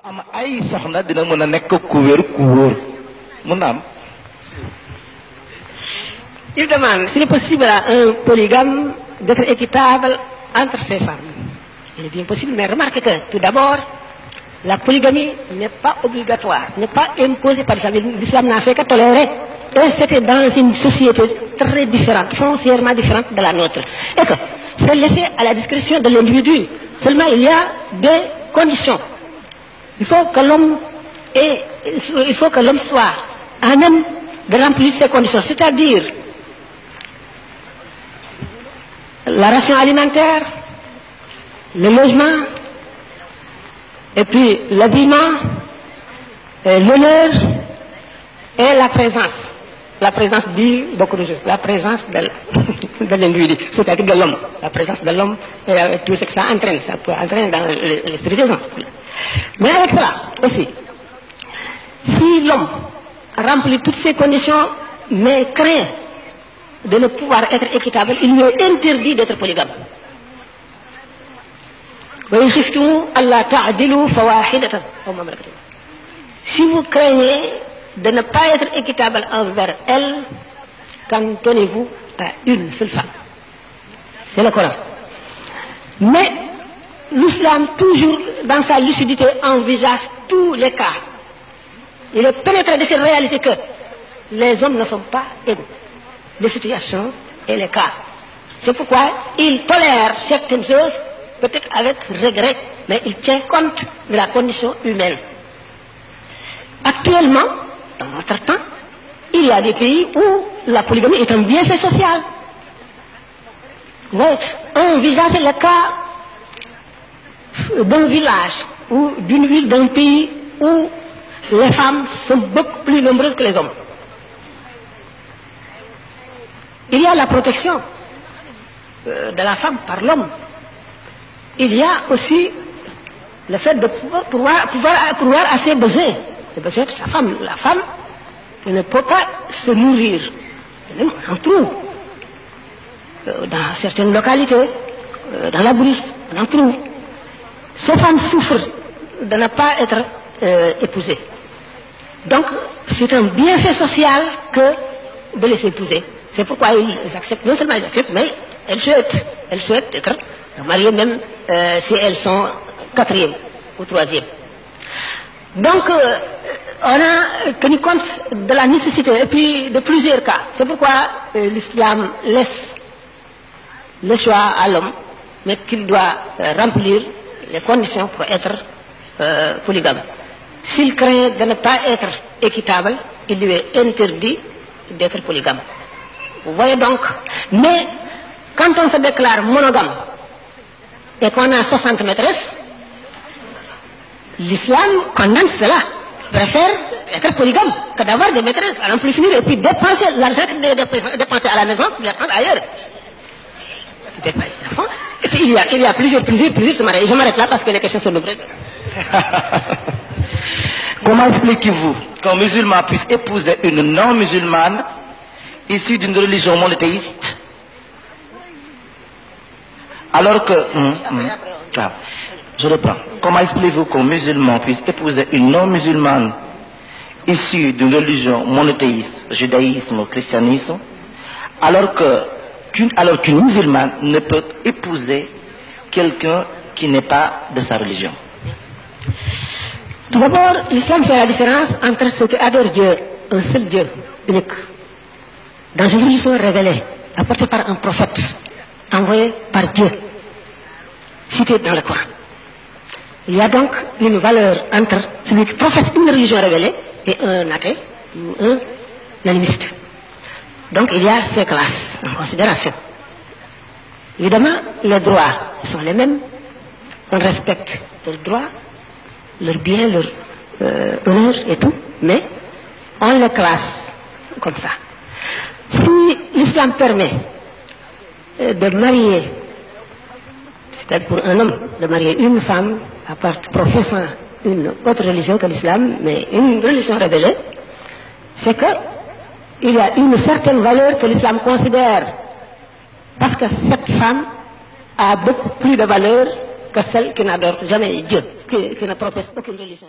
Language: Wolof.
am ay soxna dina mën a nekk ku wér ku wóor mun na am. Il demande s'il est possible à un polygame d'être équitable entre ses femmes. Il est bien possible, mais remarquez que tout d'abord, la polygamie n'est pas obligatoire, n'est pas imposée par l'islam. L'islam n'a fait que tolérer. Et c'était dans une société très différente, foncièrement différente de la nôtre. Et que c'est laissé à la discrétion de l'individu. Seulement, il y a des conditions. Il faut que l'homme soit à même de remplir ces conditions, c'est-à-dire la ration alimentaire, le logement, et puis l'habillement, l'honneur et la présence. La présence dit beaucoup de choses. La présence de l'individu, c'est-à-dire de l'homme. La présence de l'homme et tout ce que ça entraîne. Ça peut entraîner dans l'esprit des gens. Mais avec cela aussi, si l'homme remplit toutes ces conditions, mais craint de ne pouvoir être équitable, il lui est interdit d'être polygame. Si vous craignez de ne pas être équitable envers elle, cantonnez-vous à une seule femme. C'est le Coran. Mais l'islam, toujours dans sa lucidité, envisage tous les cas. Il est pénétré de cette réalité que les hommes ne sont pas égaux. Les situations et les cas. C'est pourquoi il tolère certaines choses, peut-être avec regret, mais il tient compte de la condition humaine. Actuellement, dans notre temps, il y a des pays où la polygamie est un bienfait social. Mais envisagez le cas d'un village ou d'une ville, d'un pays où les femmes sont beaucoup plus nombreuses que les hommes. Il y a la protection de la femme par l'homme. Il y a aussi le fait de pouvoir à ses besoins. Les besoins de la femme. La femme ne peut pas se nourrir. On en trouve dans certaines localités, dans la brousse, on en trouve. Ces femmes souffrent de ne pas être épousées. Donc, c'est un bienfait social que de les épouser. C'est pourquoi ils acceptent, non seulement ils acceptent, mais elles souhaitent être mariées même si elles sont quatrième ou troisième. Donc, on a tenu compte de la nécessité et puis de plusieurs cas. C'est pourquoi l'islam laisse le choix à l'homme, mais qu'il doit remplir les conditions pour être polygame. S'il craint de ne pas être équitable, il lui est interdit d'être polygame. Vous voyez donc, mais quand on se déclare monogame et qu'on a 60 maîtresses, l'islam condamne cela. Préfère être polygame que d'avoir des maîtresses à n'en plus finir et puis dépenser l'argent que dépenser à la maison pour les prendre ailleurs. Et puis il y a plusieurs se marient. Je m'arrête là parce que les questions sont nombreuses. Comment expliquez-vous qu'un musulman puisse épouser une non-musulmane issue d'une religion monothéiste alors que... Je reprends. Comment expliquez-vous qu'un musulman puisse épouser une non-musulmane issue d'une religion monothéiste, judaïsme ou christianisme, alors qu'une musulmane ne peut épouser quelqu'un qui n'est pas de sa religion? Tout d'abord, l'islam fait la différence entre ceux qui adorent Dieu, un seul Dieu, unique, dans une religion révélée, apportée par un prophète, envoyé par Dieu, cité dans le Coran. Il y a donc une valeur entre celui qui professe une religion révélée et un athée ou un animiste. Donc il y a ces classes en considération. Évidemment, les droits sont les mêmes. On respecte leurs droits, leurs biens, leurs honneurs et tout, mais on les classe comme ça. Si l'islam permet de marier, c'est-à-dire pour un homme de marier une femme à part professant une autre religion que l'islam, mais une religion révélée, c'est que il y a une certaine valeur que l'islam considère, parce que cette femme a beaucoup plus de valeur que celle qui n'adore jamais Dieu, qui ne professe aucune religion.